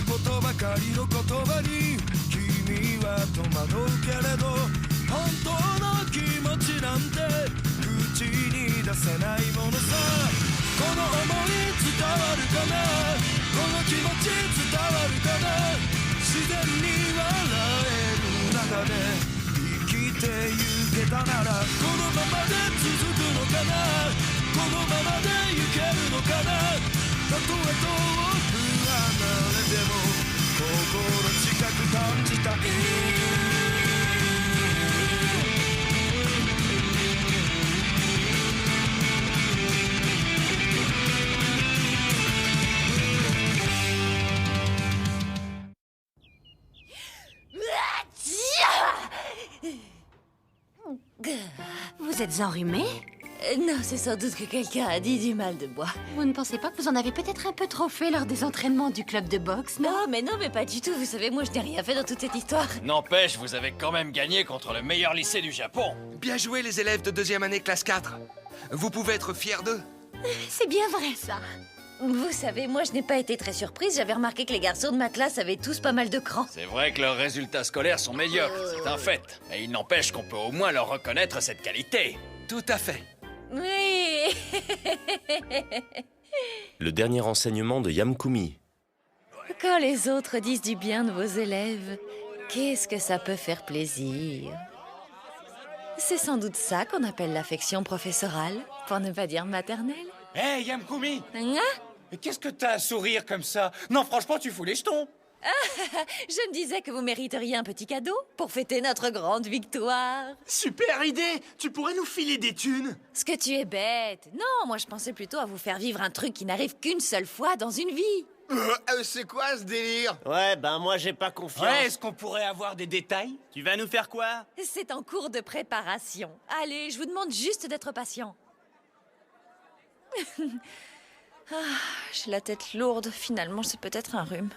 ことばかりの言葉に君は戸惑うけれど本当の気持ちなんて口に出せないものさこの想い伝わるかなこの気持ち伝わるかな自然に笑える中で生きてゆけたならこのままで続くのかなこのままでいけるのかなたとえ遠く離れても心近く感じたいVous êtes enrhumé? Non, c'est sans doute que quelqu'un a dit du mal de moi. Vous ne pensez pas que vous en avez peut-être un peu trop fait lors des entraînements du club de boxe, non? Non, mais pas du tout. Vous savez, moi, je n'ai rien fait dans toute cette histoire. N'empêche, vous avez quand même gagné contre le meilleur lycée du Japon. Bien joué les élèves de 2e année classe 4. Vous pouvez être fiers d'eux. C'est bien vrai, ça. Vous savez, moi, je n'ai pas été très surprise. J'avais remarqué que les garçons de ma classe avaient tous pas mal de crans. C'est vrai que leurs résultats scolaires sont médiocres, c'est un fait. Et il n'empêche qu'on peut au moins leur reconnaître cette qualité. Tout à fait. Oui. Le dernier enseignement de Yamkumi. Quand les autres disent du bien de vos élèves, qu'est-ce que ça peut faire plaisir? C'est sans doute ça qu'on appelle l'affection professorale, pour ne pas dire maternelle. Hé, Yamkumi! Hein? Qu'est-ce que t'as à sourire comme ça? Non, franchement, tu fous les jetons! Je me disais que vous mériteriez un petit cadeau pour fêter notre grande victoire. Super idée! Tu pourrais nous filer des thunes? Ce que tu es bête. Non, moi je pensais plutôt à vous faire vivre un truc qui n'arrive qu'une seule fois dans une vie. C'est quoi ce délire? Ouais, ben moi j'ai pas confiance. Ouais, est-ce qu'on pourrait avoir des détails? Tu vas nous faire quoi? C'est en cours de préparation. Allez, je vous demande juste d'être patient. J'ai la tête lourde. Finalement, c'est peut-être un rhume.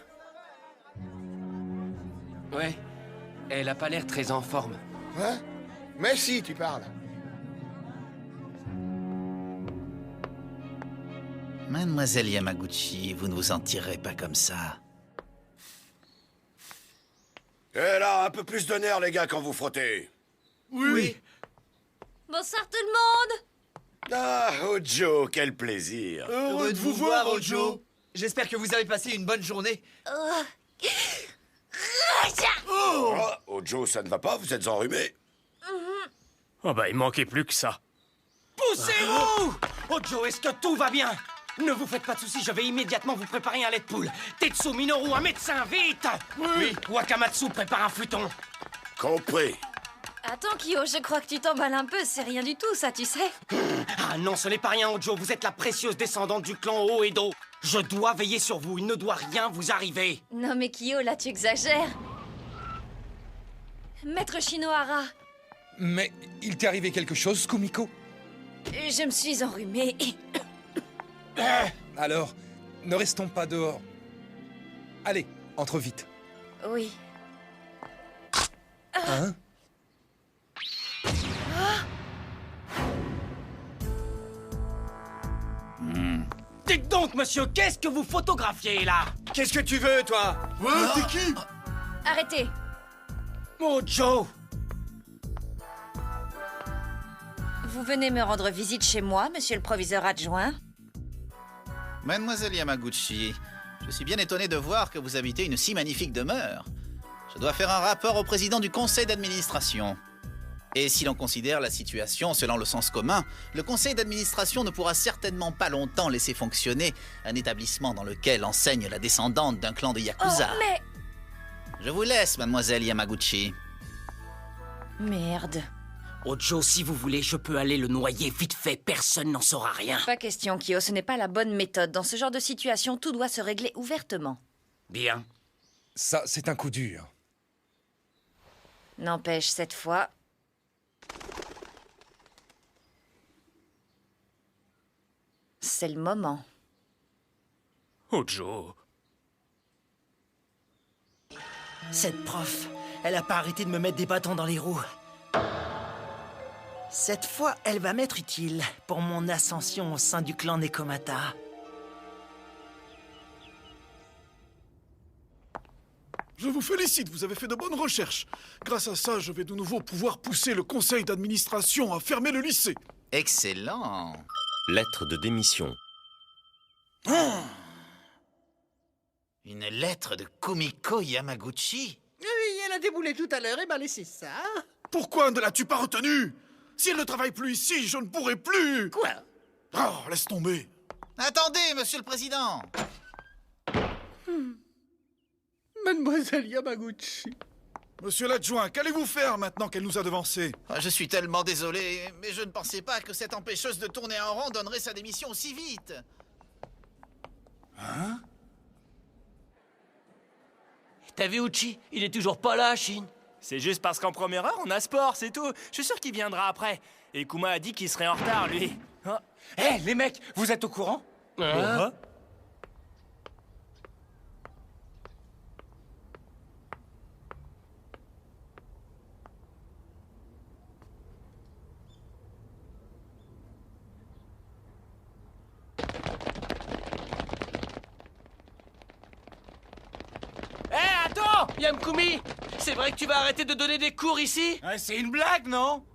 Ouais. Elle a pas l'air très en forme. Hein? Mais si, tu parles. Mademoiselle Yamaguchi, vous ne vous en tirerez pas comme ça. Et là, un peu plus de nerfs, les gars, quand vous frottez. Oui. Bonsoir tout le monde. Ah, Ojo, quel plaisir. Heureux de vous voir, Ojo. J'espère que vous avez passé une bonne journée. Oh, Ojo, ça ne va pas, vous êtes enrhumé. Oh bah il manquait plus que ça. Poussez-vous! Ojo, est-ce que tout va bien? Ne vous faites pas de soucis, je vais immédiatement vous préparer un lait de poule. Tetsu Minoru, un médecin, vite! Oui. Wakamatsu prépare un futon. Compris. Attends, Kyo, je crois que tu t'emballes un peu. C'est rien du tout, ça, tu sais. Ah non, ce n'est pas rien, Ojo. Vous êtes la précieuse descendante du clan Oedo. Je dois veiller sur vous. Il ne doit rien vous arriver. Non, mais Kyo, là, tu exagères. Maître Shinohara, Mais il t'est arrivé quelque chose, Kumiko? je me suis enrhumée. Alors, ne restons pas dehors. Allez, entre vite. Oui. Hein? Dites donc, monsieur, qu'est-ce que vous photographiez, là? Qu'est-ce que tu veux, toi? Ouais, t'es qui? Arrêtez. Ojo! Vous venez me rendre visite chez moi, monsieur le proviseur adjoint? Mademoiselle Yamaguchi, je suis bien étonné de voir que vous habitez une si magnifique demeure. Je dois faire un rapport au président du conseil d'administration. Et si l'on considère la situation selon le sens commun, le conseil d'administration ne pourra certainement pas longtemps laisser fonctionner un établissement dans lequel enseigne la descendante d'un clan de Yakuza. Oh, mais... Je vous laisse, mademoiselle Yamaguchi. Merde. Ojo, si vous voulez, je peux aller le noyer vite fait. Personne n'en saura rien. Pas question, Kyo, ce n'est pas la bonne méthode. Dans ce genre de situation, tout doit se régler ouvertement. Bien. Ça, c'est un coup dur. N'empêche, cette fois... c'est le moment. Ojo. Cette prof, elle a pas arrêté de me mettre des bâtons dans les roues. Cette fois, elle va m'être utile pour mon ascension au sein du clan Nekomata. Je vous félicite, vous avez fait de bonnes recherches. Grâce à ça, je vais de nouveau pouvoir pousser le conseil d'administration à fermer le lycée. Excellent. Lettre de démission. Une lettre de Kumiko Yamaguchi? Oui, elle a déboulé tout à l'heure et m'a laissé ça. Pourquoi ne l'as-tu pas retenue? Si elle ne travaille plus ici, je ne pourrai plus. Quoi? Oh, laisse tomber. Attendez, monsieur le président. Mademoiselle Yamaguchi. Monsieur l'adjoint, qu'allez-vous faire maintenant qu'elle nous a devancés? Je suis tellement désolé, mais je ne pensais pas que cette empêcheuse de tourner en rond donnerait sa démission aussi vite. Hein? T'as vu Uchi? Il est toujours pas là, Shin. C'est juste parce qu'en première heure, on a sport, c'est tout. Je suis sûr qu'il viendra après. Et Kuma a dit qu'il serait en retard, lui. Hé, les mecs, vous êtes au courant? Attends, Yamkumi! C'est vrai que tu vas arrêter de donner des cours ici? C'est une blague, non?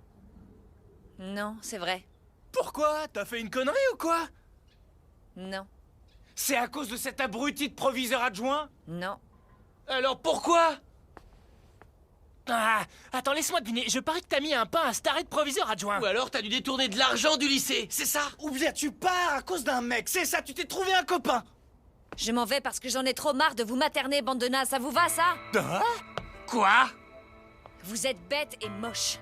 Non, c'est vrai. Pourquoi? T'as fait une connerie ou quoi? Non, C'est à cause de cet abruti de proviseur adjoint? non. Alors pourquoi? Ah, attends, laisse-moi deviner. Je parie que t'as mis un pain à staré de proviseur adjoint. Ou alors t'as dû détourner de l'argent du lycée, c'est ça? Ou bien tu pars à cause d'un mec, c'est ça, tu t'es trouvé un copain. Je m'en vais parce que j'en ai trop marre de vous materner, bande de nazes, ça vous va, ça? Quoi? Vous êtes bête et moche.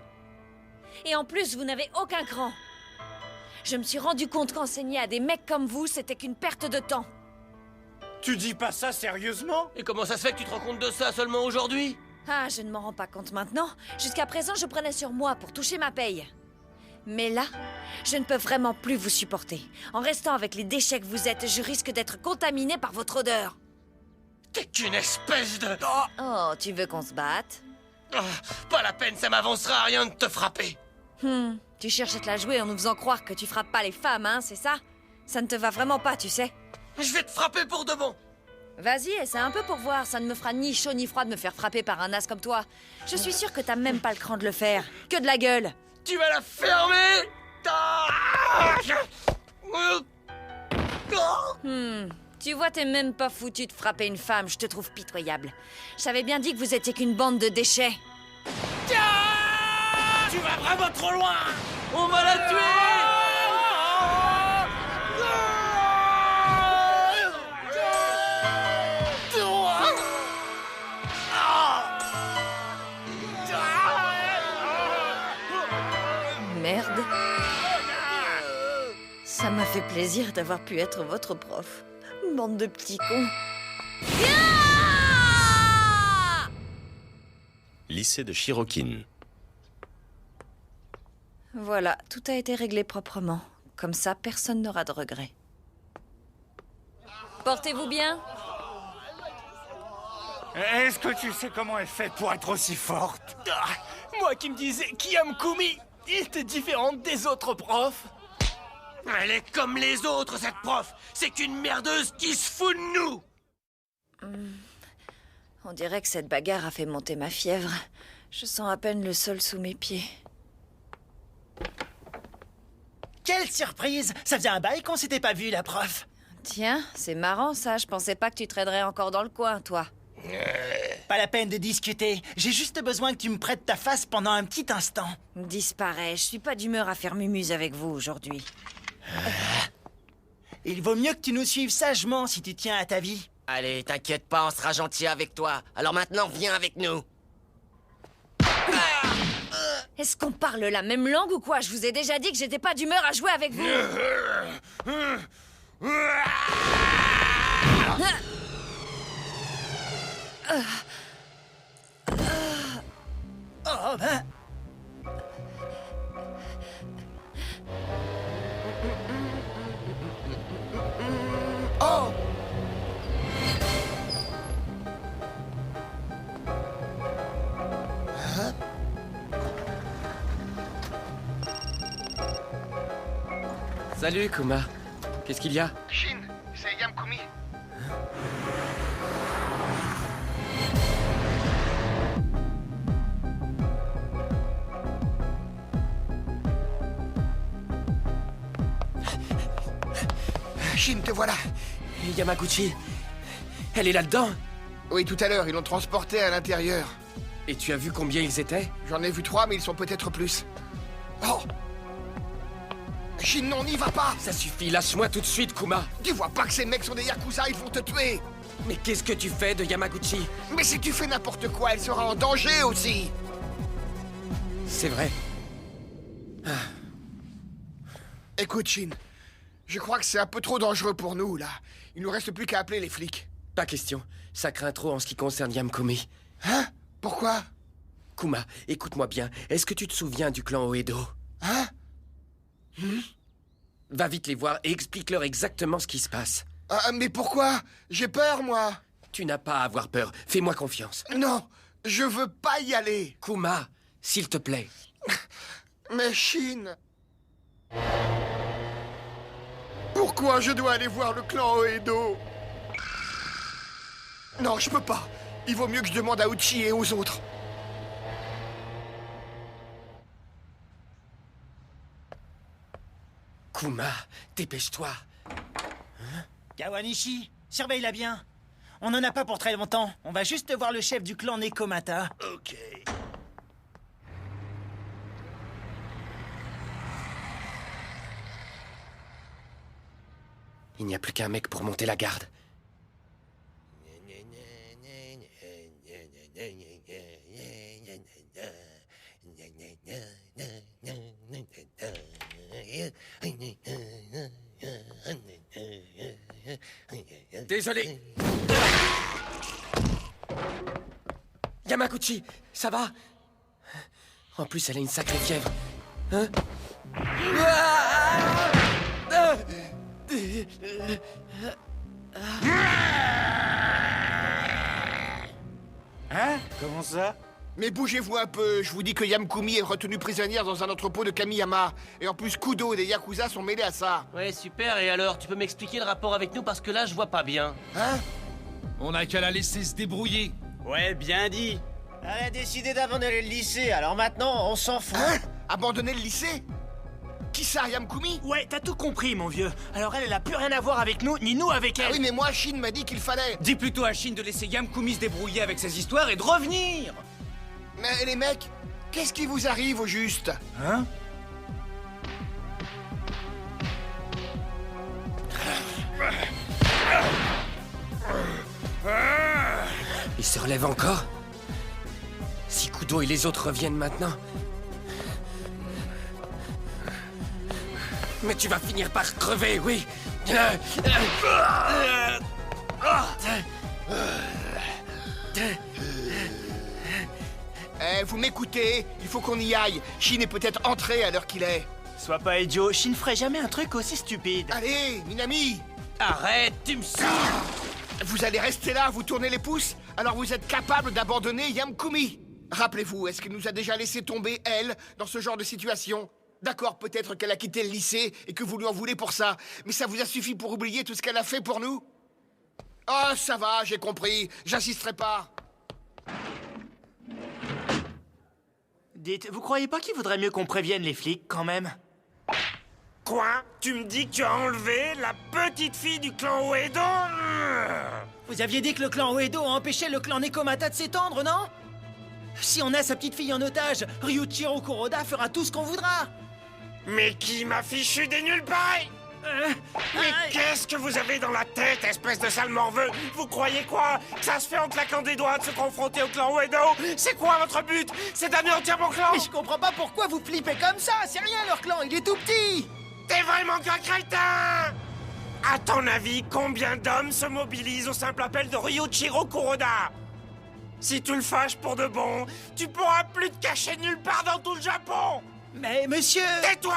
Et en plus, vous n'avez aucun cran. Je me suis rendu compte qu'enseigner à des mecs comme vous, c'était qu'une perte de temps. Tu dis pas ça sérieusement? Et comment ça se fait que tu te rends compte de ça seulement aujourd'hui? Ah, je ne m'en rends pas compte maintenant. Jusqu'à présent, je prenais sur moi pour toucher ma paye. Mais là, je ne peux vraiment plus vous supporter. En restant avec les déchets que vous êtes, je risque d'être contaminé par votre odeur. T'es qu'une espèce de... Oh, tu veux qu'on se batte? Pas la peine, ça m'avancera à rien de te frapper. Tu cherches à te la jouer en nous faisant croire que tu frappes pas les femmes, hein, c'est ça? Ça ne te va vraiment pas, tu sais. Je vais te frapper pour de bon. Vas-y, essaie un peu pour voir. Ça ne me fera ni chaud ni froid de me faire frapper par un as comme toi. Je suis sûre que t'as même pas le cran de le faire. Que de la gueule. Tu vas la fermer. Tu vois, t'es même pas foutu de frapper une femme. Je te trouve pitoyable. J'avais bien dit que vous étiez qu'une bande de déchets. Tu vas vraiment trop loin. On va la tuer. Merde. Ça m'a fait plaisir d'avoir pu être votre prof. Bande de petits cons. Lycée de Shirokin. Voilà, tout a été réglé proprement. Comme ça, personne n'aura de regrets. Portez-vous bien? Est-ce que tu sais comment elle fait pour être aussi forte? Moi qui me disais qu'Yamkumi était différente des autres profs. Elle est comme les autres, cette prof. C'est qu'une merdeuse qui se fout de nous. On dirait que cette bagarre a fait monter ma fièvre. Je sens à peine le sol sous mes pieds. Quelle surprise! Ça faisait un bail qu'on s'était pas vu, la prof. Tiens, c'est marrant ça. Je pensais pas que tu traînerais encore dans le coin, toi. Pas la peine de discuter. J'ai juste besoin que tu me prêtes ta face pendant un petit instant. Disparais. Je suis pas d'humeur à faire mumuse avec vous aujourd'hui. Il vaut mieux que tu nous suives sagement si tu tiens à ta vie. Allez, t'inquiète pas, on sera gentil avec toi. Alors maintenant, viens avec nous. Est-ce qu'on parle la même langue ou quoi? Je vous ai déjà dit que j'étais pas d'humeur à jouer avec vous. Oh, ben... Oh! Salut, Kuma. Qu'est-ce qu'il y a? Shin, c'est Yamkumi. Shin, te voilà. Et Yamaguchi, elle est là-dedans? Oui, tout à l'heure, ils l'ont transporté à l'intérieur. Et tu as vu combien ils étaient? J'en ai vu 3, mais ils sont peut-être plus. Oh! Shin, non, n'y va pas! Ça suffit, lâche-moi tout de suite, Kuma. Tu vois pas que ces mecs sont des Yakuza, ils vont te tuer! Mais qu'est-ce que tu fais de Yamaguchi? Mais si tu fais n'importe quoi, elle sera en danger aussi! C'est vrai. Écoute, Shin, je crois que c'est un peu trop dangereux pour nous, là. Il nous reste plus qu'à appeler les flics. Pas question. Ça craint trop en ce qui concerne Yamkumi. Hein? Pourquoi? Kuma, écoute-moi bien. Est-ce que tu te souviens du clan Uedo? Hein? Va vite les voir et explique-leur exactement ce qui se passe. Ah, mais pourquoi? J'ai peur, moi. Tu n'as pas à avoir peur. Fais-moi confiance. Non, je veux pas y aller. Kuma, s'il te plaît. Mais Shin... Pourquoi je dois aller voir le clan Uedo? Non, je peux pas. Il vaut mieux que je demande à Uchi et aux autres. Kuma, dépêche-toi. Kawanishi, surveille-la bien. On n'en a pas pour très longtemps. On va juste voir le chef du clan Nekomata. Ok. Il n'y a plus qu'un mec pour monter la garde. Désolé. Yamaguchi, ça va? En plus, elle a une sacrée fièvre. Hein? Hein? Comment ça? Mais bougez-vous un peu, je vous dis que Yamkumi est retenue prisonnière dans un entrepôt de Kamiyama. Et en plus, Kudo et les Yakuza sont mêlés à ça. Ouais, super, et alors, tu peux m'expliquer le rapport avec nous parce que là, je vois pas bien. Hein? On n'a qu'à la laisser se débrouiller. Ouais, bien dit. Elle a décidé d'abandonner le lycée, alors maintenant, on s'en fout. Hein? Abandonner le lycée? Qui ça, Yamkumi? Ouais, t'as tout compris, mon vieux. Alors elle a plus rien à voir avec nous, ni nous avec elle. Ah oui, mais moi, Shin m'a dit qu'il fallait... Dis plutôt à Shin de laisser Yamkumi se débrouiller avec ses histoires et de revenir. Mais les mecs, qu'est-ce qui vous arrive au juste? Hein? Il se relève encore? Si Kudo et les autres reviennent maintenant... Mais tu vas finir par crever, oui. Vous m'écoutez? Il faut qu'on y aille. Shin est peut-être entré à l'heure qu'il est. Sois pas idiot, Shin ferait jamais un truc aussi stupide. Allez, Minami! Arrête, tu me saoules. Vous allez rester là, vous tournez les pouces? Alors vous êtes capable d'abandonner Yamkumi? Rappelez-vous, est-ce qu'il nous a déjà laissé tomber, elle, dans ce genre de situation? D'accord, peut-être qu'elle a quitté le lycée et que vous lui en voulez pour ça, mais ça vous a suffi pour oublier tout ce qu'elle a fait pour nous? Ah, ça va, j'ai compris, j'insisterai pas. Dites, vous croyez pas qu'il vaudrait mieux qu'on prévienne les flics, quand même? Quoi? Tu me dis que tu as enlevé la petite fille du clan Uedo? Vous aviez dit que le clan Uedo a empêché le clan Nekomata de s'étendre, non? Si on a sa petite fille en otage, Ryuichiro Kuroda fera tout ce qu'on voudra. Mais qui m'a fichu des nuls pareils? Mais qu'est-ce que vous avez dans la tête, espèce de sale morveux? Vous croyez quoi? Que ça se fait en claquant des doigts de se confronter au clan Uedo? C'est quoi votre but? C'est d'anéantir mon clan? Mais je comprends pas pourquoi vous flippez comme ça. C'est rien leur clan, il est tout petit. T'es vraiment qu'un crétin! À ton avis, combien d'hommes se mobilisent au simple appel de Ryuichiro Kuroda? Si tu le fâches pour de bon, tu pourras plus te cacher nulle part dans tout le Japon! Mais monsieur... Tais-toi!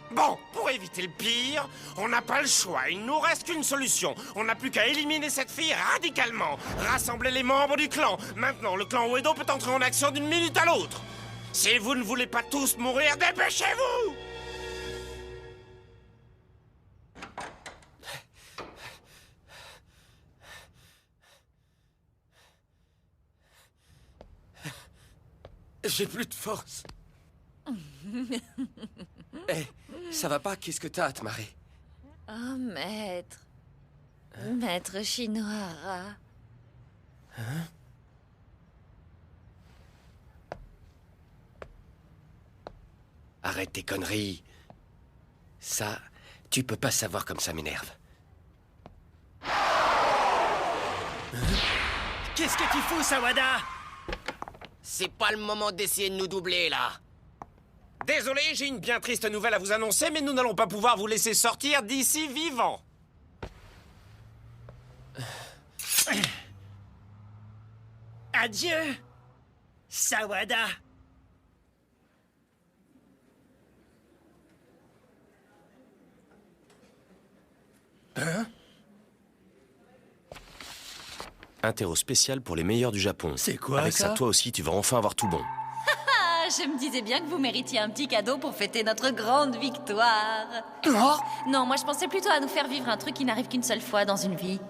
Bon, pour éviter le pire, on n'a pas le choix. Il nous reste qu'une solution. On n'a plus qu'à éliminer cette fille radicalement. Rassembler les membres du clan. Maintenant, le clan Uedo peut entrer en action d'une minute à l'autre. Si vous ne voulez pas tous mourir, dépêchez-vous! J'ai plus de force. Ça va pas? Qu'est-ce que t'as à te marrer? Oh, maître. Maître Shinohara. Hein? Arrête tes conneries. Ça, tu peux pas savoir comme ça m'énerve. Qu'est-ce que tu fous, Sawada? C'est pas le moment d'essayer de nous doubler, là. Désolé, j'ai une bien triste nouvelle à vous annoncer, mais nous n'allons pas pouvoir vous laisser sortir d'ici vivant. Adieu, Sawada. Hein? Interro spécial pour les meilleurs du Japon. C'est quoi, Avec ça? ça, toi aussi, tu vas enfin avoir tout bon. Ah, je me disais bien que vous méritiez un petit cadeau pour fêter notre grande victoire. Oh Non, moi je pensais plutôt à nous faire vivre un truc qui n'arrive qu'une seule fois dans une vie.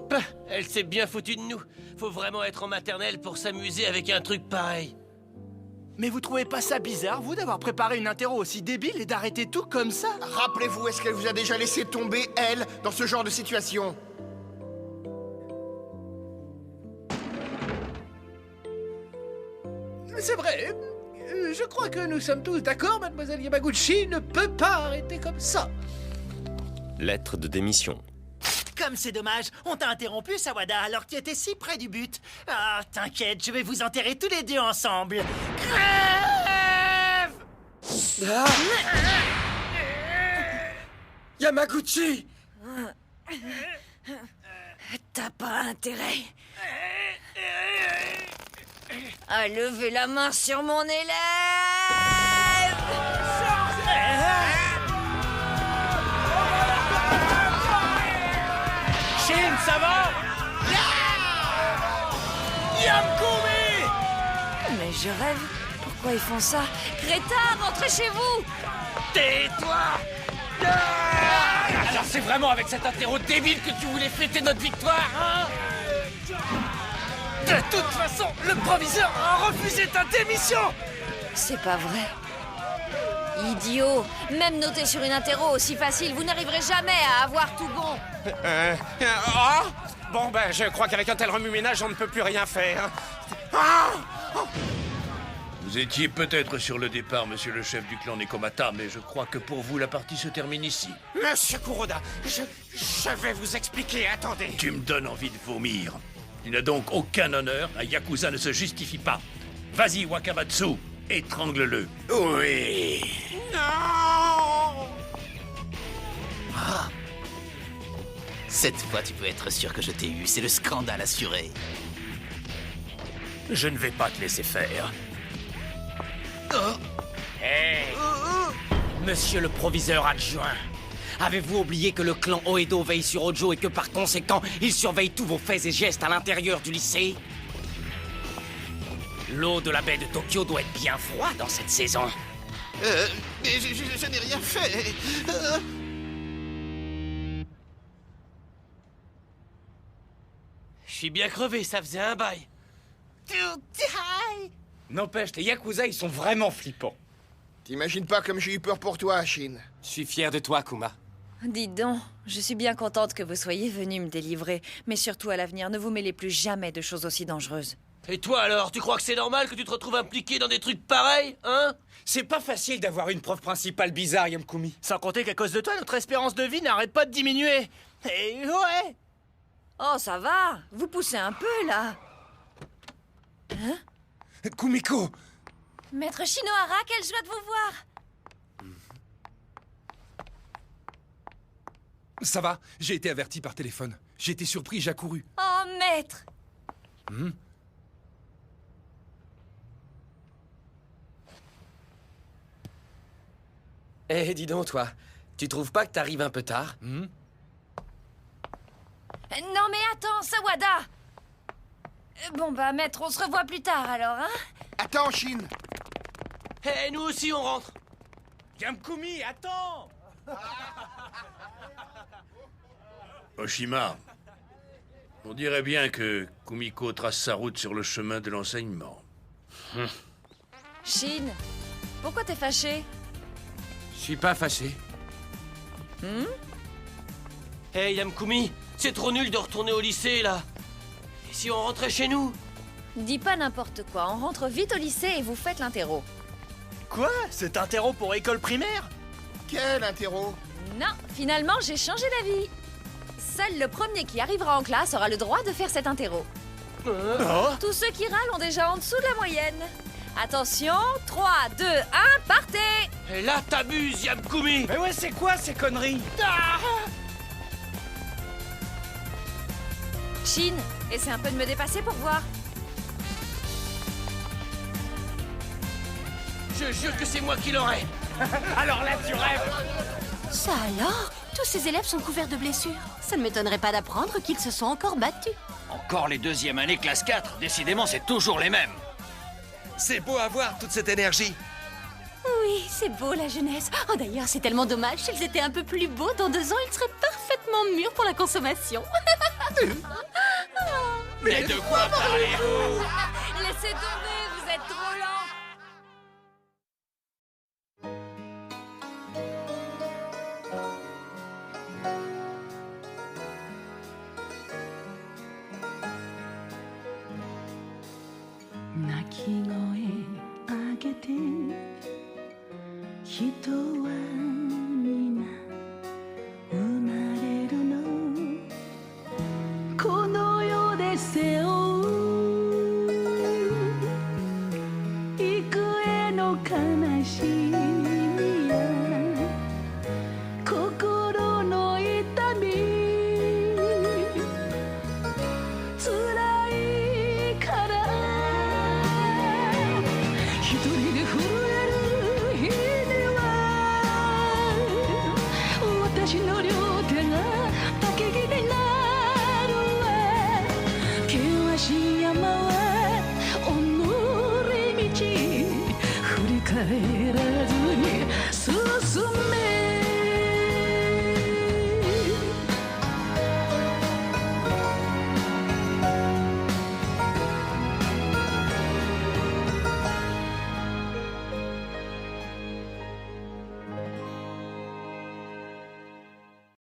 Bah, elle s'est bien foutue de nous. Faut vraiment être en maternelle pour s'amuser avec un truc pareil. Mais vous trouvez pas ça bizarre, vous, d'avoir préparé une interro aussi débile et d'arrêter tout comme ça? Rappelez-vous, est-ce qu'elle vous a déjà laissé tomber, elle, dans ce genre de situation? C'est vrai. Je crois que nous sommes tous d'accord, mademoiselle Yamaguchi ne peut pas arrêter comme ça. Lettre de démission. Comme c'est dommage, on t'a interrompu, Sawada, alors que tu étais si près du but. Ah, t'inquiète, je vais vous enterrer tous les deux ensemble. Crève! Ah! Yamaguchi! T'as pas intérêt à lever la main sur mon élève. Shin, ça va? Yamkoumi! Mais je rêve. Pourquoi ils font ça? Crétin, rentrez chez vous. Tais-toi! Alors c'est vraiment avec cet interro débile que tu voulais fêter notre victoire, hein? De toute façon, le proviseur a refusé ta démission! C'est pas vrai. Idiot. Même noté sur une interro aussi facile, vous n'arriverez jamais à avoir tout bon. Oh bon, ben, je crois qu'avec un tel remue-ménage, on ne peut plus rien faire. Ah! Vous étiez peut-être sur le départ, monsieur le chef du clan Nekomata, mais je crois que pour vous, la partie se termine ici. Monsieur Kuroda, je vais vous expliquer, attendez. Tu me donnes envie de vomir. Tu n'as donc aucun honneur, un Yakuza ne se justifie pas. Vas-y, Wakamatsu, étrangle-le. Oui. Non! Ah. Cette fois, tu peux être sûr que je t'ai eu. C'est le scandale assuré. Je ne vais pas te laisser faire. Hey. Monsieur le proviseur adjoint, avez-vous oublié que le clan Oedo veille sur Ojo et que par conséquent, il surveille tous vos faits et gestes à l'intérieur du lycée? L'eau de la baie de Tokyo doit être bien froide dans cette saison. Mais je n'ai rien fait. Je suis bien crevé, ça faisait un bail. N'empêche, les Yakuza, ils sont vraiment flippants. T'imagines pas comme j'ai eu peur pour toi, Shin. Je suis fier de toi, Kuma. Dites donc, je suis bien contente que vous soyez venu me délivrer. Mais surtout à l'avenir, ne vous mêlez plus jamais de choses aussi dangereuses. Et toi alors, tu crois que c'est normal que tu te retrouves impliqué dans des trucs pareils, hein? C'est pas facile d'avoir une prof principale bizarre, Yamkoumi. Sans compter qu'à cause de toi, notre espérance de vie n'arrête pas de diminuer. Et ouais. Oh, ça va. Vous poussez un peu, là. Hein? Kumiko! Maître Shinohara, quelle joie de vous voir. Ça va, j'ai été averti par téléphone. J'ai été surpris, j'ai accouru. Oh, maître. Eh, dis donc, toi, tu trouves pas que t'arrives un peu tard? Non, mais attends, Sawada. Bon, bah, maître, on se revoit plus tard, alors, hein? Attends, Shin. Eh, nous aussi on rentre. Yamkoumi, attends! Oshima, on dirait bien que Kumiko trace sa route sur le chemin de l'enseignement. Shin, pourquoi t'es fâché? Je suis pas fâché. Hey, Yamkumi, c'est trop nul de retourner au lycée, là. Et si on rentrait chez nous? Dis pas n'importe quoi, on rentre vite au lycée et vous faites l'interro. Quoi? C'est interro pour école primaire? Quel interro? Non, finalement, j'ai changé d'avis. Seul le premier qui arrivera en classe aura le droit de faire cet interro. Tous ceux qui râlent ont déjà en dessous de la moyenne. Attention, 3, 2, 1, partez! Et là, t'abuses, Yamkumi! Mais ouais, c'est quoi ces conneries? Shin, essaie un peu de me dépasser pour voir. Je jure que c'est moi qui l'aurai! Alors là, tu rêves! Ça alors? Tous ces élèves sont couverts de blessures. Ça ne m'étonnerait pas d'apprendre qu'ils se sont encore battus. Encore les deuxième années classe 4. Décidément, c'est toujours les mêmes. C'est beau à voir toute cette énergie. Oui, c'est beau la jeunesse. Oh d'ailleurs, c'est tellement dommage. S'ils étaient un peu plus beaux, dans 2 ans, ils seraient parfaitement mûrs pour la consommation. Mais de quoi parlez-vous? Laissez tomber, vous êtes trop lents. Naki 声上げて人は